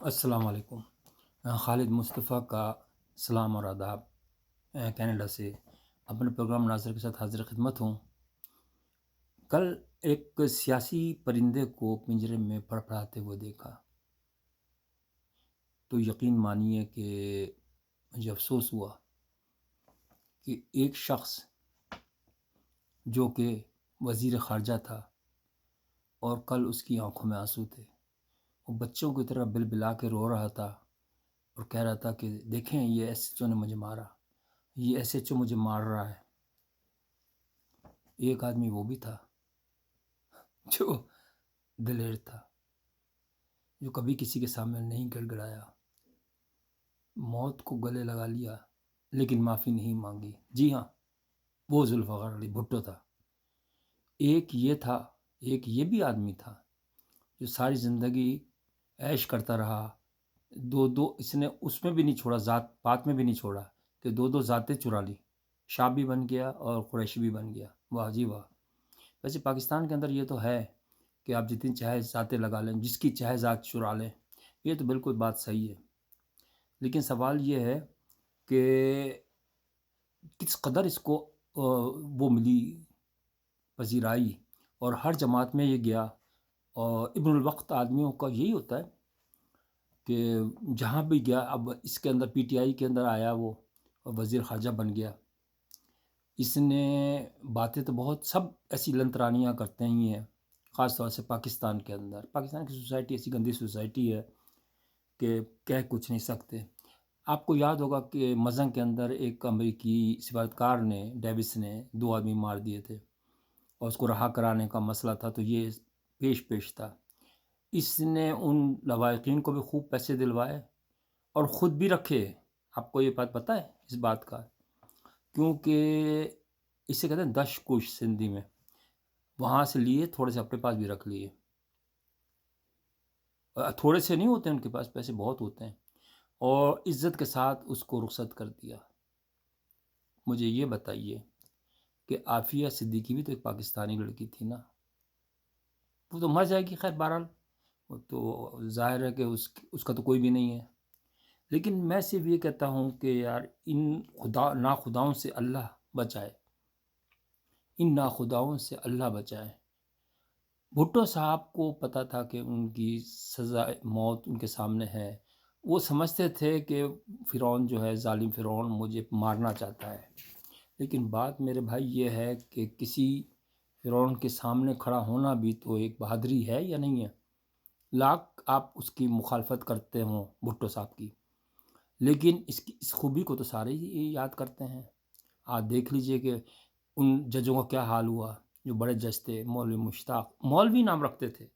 السلام علیکم۔ خالد مصطفیٰ کا سلام اور آداب۔ کینیڈا سے اپنے پروگرام ناظر کے ساتھ حاضر خدمت ہوں۔ کل ایک سیاسی پرندے کو پنجرے میں پڑپڑاتے ہوئے دیکھا تو یقین مانیے کہ مجھے افسوس ہوا کہ ایک شخص جو کہ وزیر خارجہ تھا اور کل اس کی آنکھوں میں آنسو تھے، وہ بچوں کی طرح بل بلا کے رو رہا تھا اور کہہ رہا تھا کہ دیکھیں یہ ایس ایچ او نے مجھے مارا، یہ ایس ایچ او مجھے مار رہا ہے۔ ایک آدمی وہ بھی تھا جو دلیر تھا، جو کبھی کسی کے سامنے نہیں گڑ گڑایا، موت کو گلے لگا لیا لیکن معافی نہیں مانگی۔ جی ہاں، وہ ذوالفقار علی بھٹو تھا۔ ایک یہ تھا، ایک یہ بھی آدمی تھا جو ساری زندگی عیش کرتا رہا، دو اس نے اس میں بھی نہیں چھوڑا، ذات پات میں بھی نہیں چھوڑا کہ دو ذاتیں چرا لی، شاہ بھی بن گیا اور قریشی بھی بن گیا۔ واہ جی واہ۔ ویسے پاکستان کے اندر یہ تو ہے کہ آپ جتنی چاہے ذاتیں لگا لیں، جس کی چاہے ذات چرا لیں، یہ تو بالکل بات صحیح ہے، لیکن سوال یہ ہے کہ کس قدر اس کو وہ ملی پذیرائی، اور ہر جماعت میں یہ گیا۔ اور ابن الوقت آدمیوں کا یہی ہوتا ہے کہ جہاں بھی گیا، اب اس کے اندر پی ٹی آئی کے اندر آیا وہ اور وزیر خارجہ بن گیا۔ اس نے باتیں تو بہت سب ایسی لنترانیاں کرتے ہی ہیں، خاص طور سے پاکستان کے اندر۔ پاکستان کی سوسائٹی ایسی گندی سوسائٹی ہے کہ کہہ کچھ نہیں سکتے۔ آپ کو یاد ہوگا کہ مزنگ کے اندر ایک امریکی سفارتکار نے، ڈیوس نے 2 آدمی مار دیے تھے اور اس کو رہا کرانے کا مسئلہ تھا، تو یہ پیش تھا۔ اس نے ان لواحقین کو بھی خوب پیسے دلوائے اور خود بھی رکھے۔ آپ کو یہ بات پتہ ہے اس بات کا؟ کیونکہ اسے کہتے ہیں دش کش سندھی میں، وہاں سے لیے، تھوڑے سے اپنے پاس بھی رکھ لیے۔ تھوڑے سے نہیں ہوتے ان کے پاس، پیسے بہت ہوتے ہیں، اور عزت کے ساتھ اس کو رخصت کر دیا۔ مجھے یہ بتائیے کہ عافیہ صدیقی بھی تو ایک پاکستانی لڑکی تھی نا، وہ تو مر جائے گی، خیر بہرحال وہ تو ظاہر ہے کہ اس کا تو کوئی بھی نہیں ہے، لیکن میں صرف یہ کہتا ہوں کہ یار ان ناخداؤں سے اللہ بچائے، ان ناخداؤں سے اللہ بچائے۔ بھٹو صاحب کو پتہ تھا کہ ان کی سزا موت ان کے سامنے ہے، وہ سمجھتے تھے کہ فرعون جو ہے، ظالم فرعون مجھے مارنا چاہتا ہے، لیکن بات میرے بھائی یہ ہے کہ کسی فرعون کے سامنے کھڑا ہونا بھی تو ایک بہادری ہے یا نہیں ہے؟ لاکھ آپ اس کی مخالفت کرتے ہوں بھٹو صاحب کی، لیکن اس خوبی کو تو سارے ہی یاد کرتے ہیں۔ آپ دیکھ لیجئے کہ ان ججوں کا کیا حال ہوا جو بڑے جج تھے، مولوی مشتاق، مولوی نام رکھتے تھے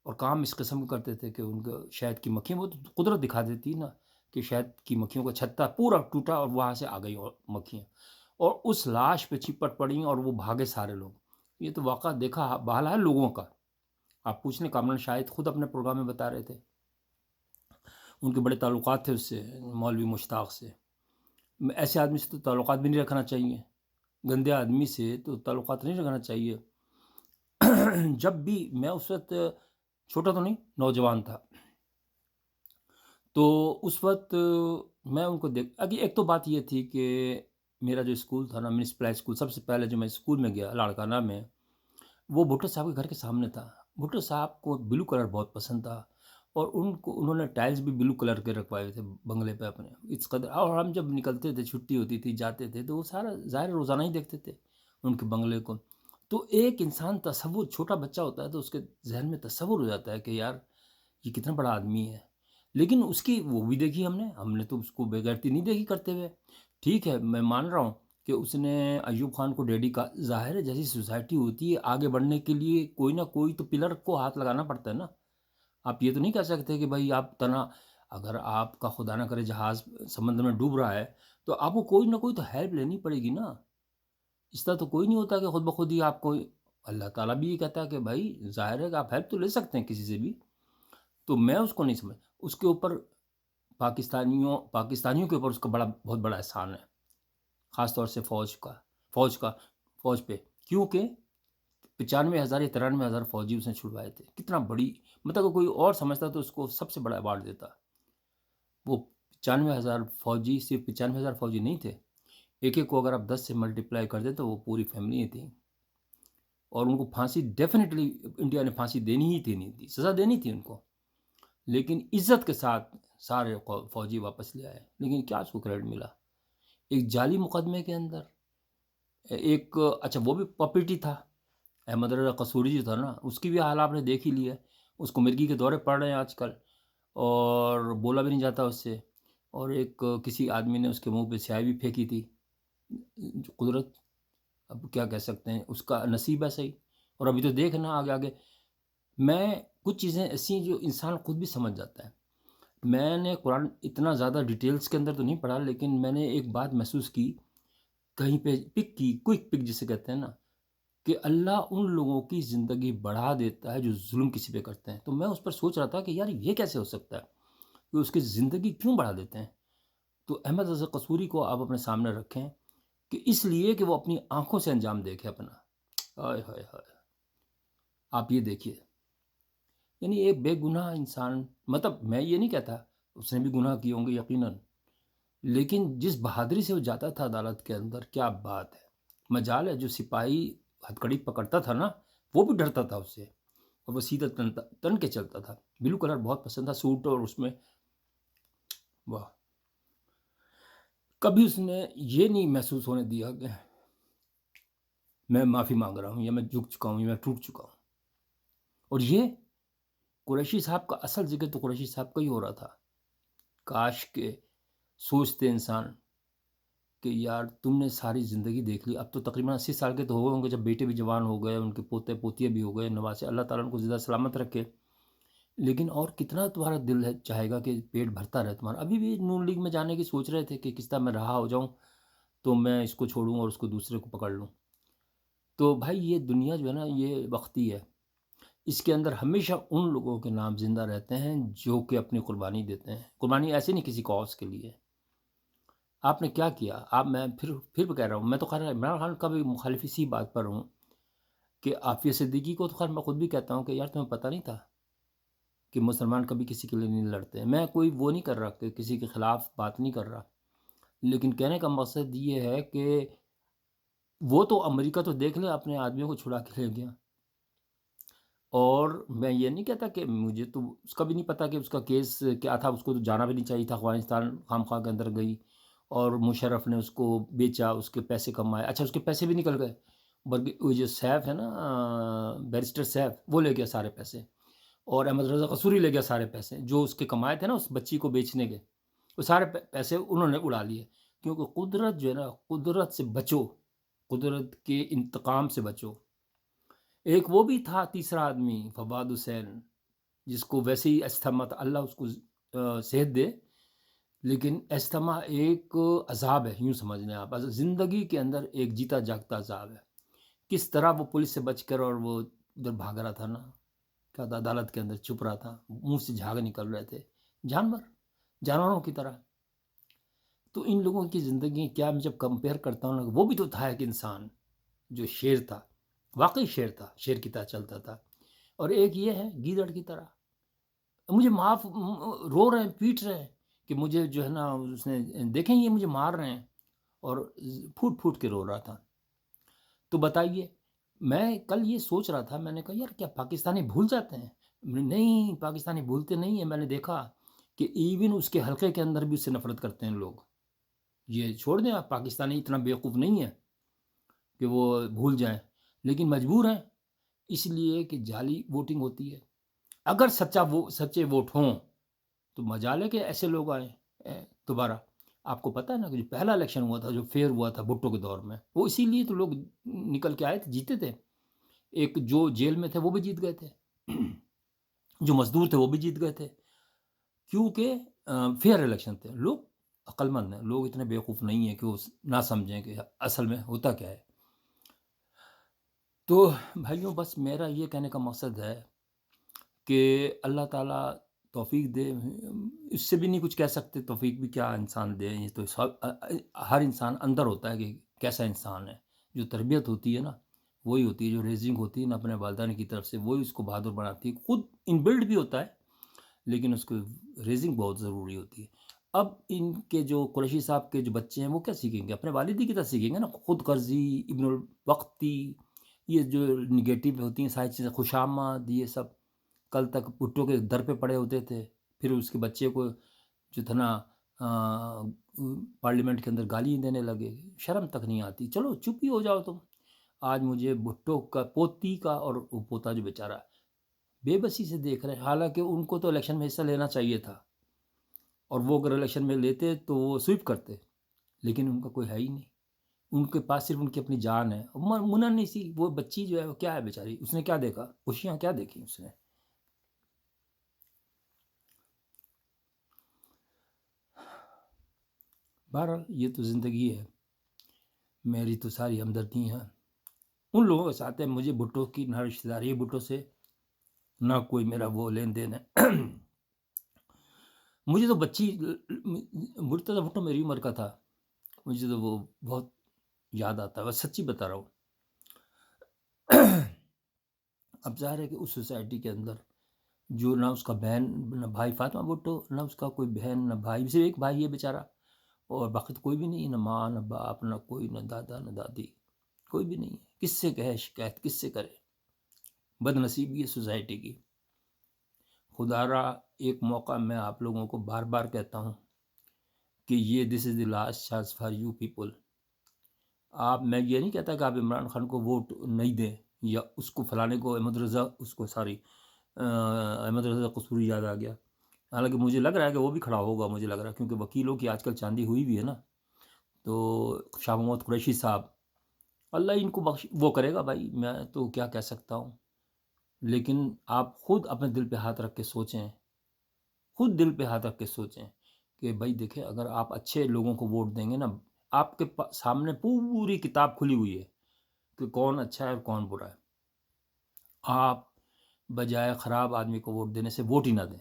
اور کام اس قسم کا کرتے تھے کہ ان کو شہد کی مکھیاں، وہ تو قدرت دکھا دیتی نا کہ شہد کی مکھیوں کا چھتا پورا ٹوٹا اور وہاں سے آ گئی اور مکھیاں، اور اس لاش پہ چپٹ پڑیں اور وہ بھاگے سارے لوگ۔ یہ تو واقعہ دیکھا بحال ہے لوگوں کا۔ آپ پوچھ لیں، کامران شاہد خود اپنے پروگرام میں بتا رہے تھے، ان کے بڑے تعلقات تھے اس سے، مولوی مشتاق سے۔ ایسے آدمی سے تو تعلقات بھی نہیں رکھنا چاہیے، گندے آدمی سے تو تعلقات نہیں رکھنا چاہیے۔ جب بھی میں اس وقت چھوٹا تو نہیں، نوجوان تھا، تو اس وقت میں ان کو ایک تو بات یہ تھی کہ میرا جو اسکول تھا نا، میونسپل ہائی اسکول، سب سے پہلے جو میں اسکول میں گیا لاڑکانہ میں، وہ بھٹو صاحب کے گھر کے سامنے تھا۔ بھٹو صاحب کو بلو کلر بہت پسند تھا اور انہوں نے ٹائلز بھی بلو کلر کے رکھوائے تھے بنگلے پہ اپنے، اس قدر۔ اور ہم جب نکلتے تھے، چھٹی ہوتی تھی، جاتے تھے، تو وہ سارا ظاہر روزانہ ہی دیکھتے تھے ان کے بنگلے کو۔ تو ایک انسان تصور، چھوٹا بچہ ہوتا ہے تو اس کے ذہن میں تصور ہو جاتا ہے کہ یار یہ کتنا بڑا آدمی ہے، لیکن اس کی وہ بھی دیکھی ہم نے تو اس کو بےغیرتی نہیں دیکھی کرتے ہوئے۔ ٹھیک ہے، میں مان رہا ہوں کہ اس نے ایوب خان کو ڈیڈی کا، ظاہر ہے جیسی سوسائٹی ہوتی ہے، آگے بڑھنے کے لیے کوئی نہ کوئی تو پلر کو ہاتھ لگانا پڑتا ہے نا۔ آپ یہ تو نہیں کہہ سکتے کہ بھائی آپ اگر آپ کا خدا نہ کرے جہاز سمندر میں ڈوب رہا ہے تو آپ کو کوئی نہ کوئی تو ہیلپ لینی پڑے گی نا۔ اس طرح تو کوئی نہیں ہوتا کہ خود بخود ہی آپ کو، اللہ تعالیٰ بھی یہ کہتا ہے کہ بھائی ظاہر ہے کہ آپ ہیلپ تو لے سکتے ہیں کسی سے بھی۔ تو میں اس کو نہیں سمجھ، اس کے اوپر پاکستانیوں کے اوپر اس کا بہت بڑا احسان ہے، خاص طور سے فوج پہ، کیونکہ 95,000 یا 93,000 فوجی اس نے چھڑوائے تھے. کتنا بڑی، مطلب کوئی اور سمجھتا تو اس کو سب سے بڑا ایوارڈ دیتا. وہ 95,000 فوجی صرف 95,000 فوجی نہیں تھے. ایک ایک کو اگر آپ 10 سے ملٹیپلائی کر دیں تو وہ پوری فیملی تھی. اور ان کو پھانسی ڈیفینیٹلی انڈیا نے پھانسی دینی ہی تھی، نہیں تھی، سزا دینی تھی ان کو. لیکن عزت کے ساتھ سارے فوجی واپس لے آئے. لیکن کیا اس کو کریڈٹ ملا؟ ایک جعلی مقدمے کے اندر ایک، اچھا وہ بھی پپیٹی تھا، احمد رضا قصوری جو تھا نا، اس کی بھی حال آپ نے دیکھ ہی لی ہے. اس کو مرگی کے دورے پڑ رہے ہیں آج کل، اور بولا بھی نہیں جاتا اس سے. اور ایک کسی آدمی نے اس کے منہ پہ سیاہی بھی پھینکی تھی. قدرت، اب کیا کہہ سکتے ہیں، اس کا نصیب ہے صحیح. اور ابھی تو دیکھنا آگے آگے. میں کچھ چیزیں ایسی ہیں جو انسان خود بھی سمجھ جاتا ہے. میں نے قرآن اتنا زیادہ ڈیٹیلز کے اندر تو نہیں پڑھا، لیکن میں نے ایک بات محسوس کی کہیں پہ، پک کی، کوئک پک جسے کہتے ہیں نا، کہ اللہ ان لوگوں کی زندگی بڑھا دیتا ہے جو ظلم کسی پہ کرتے ہیں. تو میں اس پر سوچ رہا تھا کہ یار یہ کیسے ہو سکتا ہے کہ اس کی زندگی کیوں بڑھا دیتے ہیں. تو احمد رضا قصوری کو آپ اپنے سامنے رکھیں کہ اس لیے کہ وہ اپنی آنکھوں سے انجام دیکھے اپنا. ہائے ہائے ہائے، آپ یہ دیکھیے، یعنی ایک بے گناہ انسان، مطلب میں یہ نہیں کہتا اس نے بھی گناہ کیے ہوں گے یقیناً، لیکن جس بہادری سے وہ جاتا تھا عدالت کے اندر، کیا بات ہے. مجال ہے، جو سپاہی ہتھکڑی پکڑتا تھا نا، وہ بھی ڈرتا تھا اس سے، اور وہ سیدھا تن کے چلتا تھا. بلو کلر بہت پسند تھا سوٹ، اور اس میں واہ، کبھی اس نے یہ نہیں محسوس ہونے دیا کہ میں معافی مانگ رہا ہوں، یا میں جھک چکا ہوں، یا میں ٹوٹ چکا ہوں. اور یہ قریشی صاحب کا اصل ذکر تو قریشی صاحب کا ہی ہو رہا تھا. کاش کہ سوچتے انسان کہ یار تم نے ساری زندگی دیکھ لی. اب تو تقریباً 80 سال کے تو ہو گئے ہوں گے، جب بیٹے بھی جوان ہو گئے، ان کے پوتے پوتیاں بھی ہو گئے، نواسے، اللہ تعالیٰ ان کو زندہ سلامت رکھے. لیکن اور کتنا تمہارا دل ہے چاہے گا کہ پیٹ بھرتا رہے تمہارا. ابھی بھی نون لیگ میں جانے کی سوچ رہے تھے کہ کس طرح میں رہا ہو جاؤں تو میں اس کو چھوڑوں اور اس کو دوسرے کو پکڑ لوں. تو بھائی یہ دنیا جو ہے نا، یہ وقتی ہے. اس کے اندر ہمیشہ ان لوگوں کے نام زندہ رہتے ہیں جو کہ اپنی قربانی دیتے ہیں. قربانی ایسے نہیں کسی کاز کے لیے. آپ نے کیا کیا؟ آپ، میں پھر بھی کہہ رہا ہوں، میں تو خیر عمران خان کا بھی مخالف اسی بات پر ہوں کہ عافیہ صدیقی کو تو خیر میں خود بھی کہتا ہوں کہ یار تمہیں پتہ نہیں تھا کہ مسلمان کبھی کسی کے لیے نہیں لڑتے. میں کوئی وہ نہیں کر رہا کہ کسی کے خلاف بات نہیں کر رہا، لیکن کہنے کا مقصد یہ ہے کہ وہ تو امریکہ تو دیکھ لیں اپنے آدمیوں کو چھڑا کے لے گیا. اور میں یہ نہیں کہتا کہ مجھے تو اس کا بھی نہیں پتا کہ اس کا کیس کیا تھا، اس کو تو جانا بھی نہیں چاہیے تھا. افغانستان خام خواہ کے اندر گئی، اور مشرف نے اس کو بیچا، اس کے پیسے کمائے. اچھا اس کے پیسے بھی نکل گئے، بلکہ وہ جو سیف ہے نا، بیرسٹر سیف، وہ لے گیا سارے پیسے. اور احمد رضا قصوری لے گیا سارے پیسے جو اس کے کمائے تھے نا اس بچی کو بیچنے کے. وہ سارے پیسے انہوں نے اڑا لیے. کیونکہ قدرت جو ہے نا، قدرت سے بچو، قدرت کے انتقام سے بچو. ایک وہ بھی تھا تیسرا آدمی، فواد حسین، جس کو ویسے ہی استھما تھا، اللہ اس کو صحت دے، لیکن استھما ایک عذاب ہے، یوں سمجھ لیں آپ. زندگی کے اندر ایک جیتا جاگتا عذاب ہے. کس طرح وہ پولیس سے بچ کر اور وہ ادھر بھاگ رہا تھا نا، کیا تھا، عدالت کے اندر چھپ رہا تھا، منہ سے جھاگ نکل رہے تھے، جانوروں کی طرح. تو ان لوگوں کی زندگی کیا، میں جب کمپیئر کرتا ہوں نا، وہ بھی تو تھا ایک انسان جو شیر تھا، واقعی شیر تھا، شیر کی طرح چلتا تھا. اور ایک یہ ہے گیدڑ کی طرح، مجھے معاف، رو رہے ہیں، پیٹ رہے ہیں کہ مجھے جو ہے نا، اس نے دیکھیں یہ مجھے مار رہے ہیں، اور پھوٹ پھوٹ کے رو رہا تھا. تو بتائیے، میں کل یہ سوچ رہا تھا، میں نے کہا یار کیا پاکستانی بھول جاتے ہیں؟ نہیں، پاکستانی بھولتے نہیں ہیں. میں نے دیکھا کہ ایون اس کے حلقے کے اندر بھی اس سے نفرت کرتے ہیں لوگ. یہ چھوڑ دیں آپ، پاکستانی اتنا بیوقوف نہیں ہے کہ وہ بھول جائیں، لیکن مجبور ہیں، اس لیے کہ جعلی ووٹنگ ہوتی ہے. اگر سچے ووٹ ہوں تو مجال ہے کہ ایسے لوگ آئیں دوبارہ. آپ کو پتہ ہے نا کہ جو پہلا الیکشن ہوا تھا، جو فیئر ہوا تھا بھٹو کے دور میں، وہ اسی لیے تو لوگ نکل کے آئے تھے، جیتے تھے. ایک جو جیل میں تھے وہ بھی جیت گئے تھے، جو مزدور تھے وہ بھی جیت گئے تھے، کیونکہ فیئر الیکشن تھے. لوگ عقل مند ہیں، لوگ اتنے بیوقوف نہیں ہیں کہ وہ نہ سمجھیں کہ اصل میں ہوتا کیا ہے. تو بھائیوں، بس میرا یہ کہنے کا مقصد ہے کہ اللہ تعالیٰ توفیق دے. اس سے بھی نہیں کچھ کہہ سکتے، توفیق بھی کیا انسان دے. یہ تو ہر انسان اندر ہوتا ہے کہ کیسا انسان ہے. جو تربیت ہوتی ہے نا، وہی ہوتی ہے جو ریزنگ ہوتی ہے نا اپنے والدین کی طرف سے، وہی اس کو بہادر بناتی ہے. خود ان بلڈ بھی ہوتا ہے لیکن اس کو ریزنگ بہت ضروری ہوتی ہے. اب ان کے جو قریشی صاحب کے جو بچے ہیں وہ کیا سیکھیں گے؟ اپنے والدی کی طرح سیکھیں گے نا. خود غرضی، ابن الوقتی، یہ جو نگیٹو ہوتی ہیں ساری چیزیں، خوشامد، یہ سب کل تک بھٹو کے در پہ پڑے ہوتے تھے. پھر اس کے بچے کو جو تھا نا پارلیمنٹ کے اندر گالی دینے لگے، شرم تک نہیں آتی. چلو چپ ہی ہو جاؤ تم. آج مجھے بھٹو کا پوتی کا اور وہ پوتا جو بیچارہ بے بسی سے دیکھ رہے ہیں، حالانکہ ان کو تو الیکشن میں حصہ لینا چاہیے تھا اور وہ اگر الیکشن میں لیتے تو وہ سویپ کرتے، لیکن ان کا کوئی ہے ہی نہیں. ان کے پاس صرف ان کی اپنی جان ہے. منن نہیں سی، وہ بچی جو ہے وہ کیا ہے بیچاری، اس نے کیا دیکھا؟ خوشیاں کیا دیکھی اس نے؟ بہرحال یہ تو زندگی ہے. میری تو ساری ہمدردی ہیں ان لوگوں کے ساتھ ہے. مجھے بھٹو کی نہ رشتہ داری ہے بھٹو سے، نہ کوئی میرا وہ لین دین ہے. مجھے تو بچی مرتضی بھٹو میری عمر کا تھا، مجھے تو وہ بہت یاد آتا ہے. بس سچی بتا رہا ہوں. اب ظاہر ہے کہ اس سوسائٹی کے اندر جو نہ اس کا بہن نہ بھائی، فاطمہ بھٹو نہ اس کا کوئی بہن نہ بھائی، صرف ایک بھائی ہے بیچارہ، اور باقی تو کوئی بھی نہیں، نہ ماں نہ باپ نہ کوئی، نہ دادا نہ دادی، کوئی بھی نہیں ہے. کس سے کہے شکایت، کس سے کرے؟ بد نصیبی ہے سوسائٹی کی. خدا را ایک موقع میں آپ لوگوں کو بار بار کہتا ہوں کہ یہ this is the last chance for you people. میں یہ نہیں کہتا کہ آپ عمران خان کو ووٹ نہیں دیں یا اس کو فلانے کو احمد رضا، اس کو ساری احمد رضا قصوری یاد آ گیا. حالانکہ مجھے لگ رہا ہے کہ وہ بھی کھڑا ہوگا، مجھے لگ رہا ہے، کیونکہ وکیلوں کی آج کل چاندی ہوئی بھی ہے نا. تو شاہ محمد قریشی صاحب، اللہ ان کو بخش، وہ کرے گا بھائی، میں تو کیا کہہ سکتا ہوں. لیکن آپ خود اپنے دل پہ ہاتھ رکھ کے سوچیں، خود دل پہ ہاتھ رکھ کے سوچیں کہ بھائی دیکھیں، اگر آپ اچھے لوگوں کو ووٹ دیں گے نا، آپ کے سامنے پوری کتاب کھلی ہوئی ہے کہ کون اچھا ہے اور کون برا ہے. آپ بجائے خراب آدمی کو ووٹ دینے سے ووٹ ہی نہ دیں.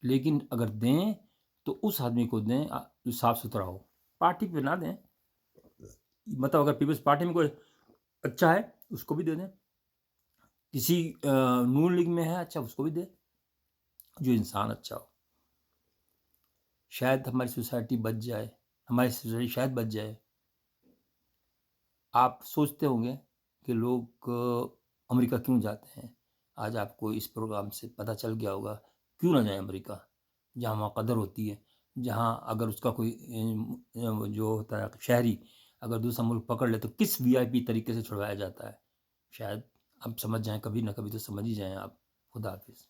لیکن اگر دیں تو اس آدمی کو دیں جو صاف ستھرا ہو. پارٹی پہ نہ دیں. مطلب اگر پیپلز پارٹی میں کوئی اچھا ہے اس کو بھی دے دیں، کسی نون لیگ میں ہے اچھا اس کو بھی دیں، جو انسان اچھا ہو. شاید ہماری سوسائٹی بچ جائے، ہماری سوسائٹی شاید بچ جائے. آپ سوچتے ہوں گے کہ لوگ امریکہ کیوں جاتے ہیں. آج آپ کو اس پروگرام سے پتہ چل گیا ہوگا کیوں نہ جائیں امریکہ، جہاں وہاں قدر ہوتی ہے، جہاں اگر اس کا کوئی جو ہوتا ہے شہری اگر دوسرا ملک پکڑ لے تو کس وی آئی پی طریقے سے چھڑوایا جاتا ہے. شاید اب سمجھ جائیں، کبھی نہ کبھی تو سمجھ ہی جائیں آپ. خدا حافظ.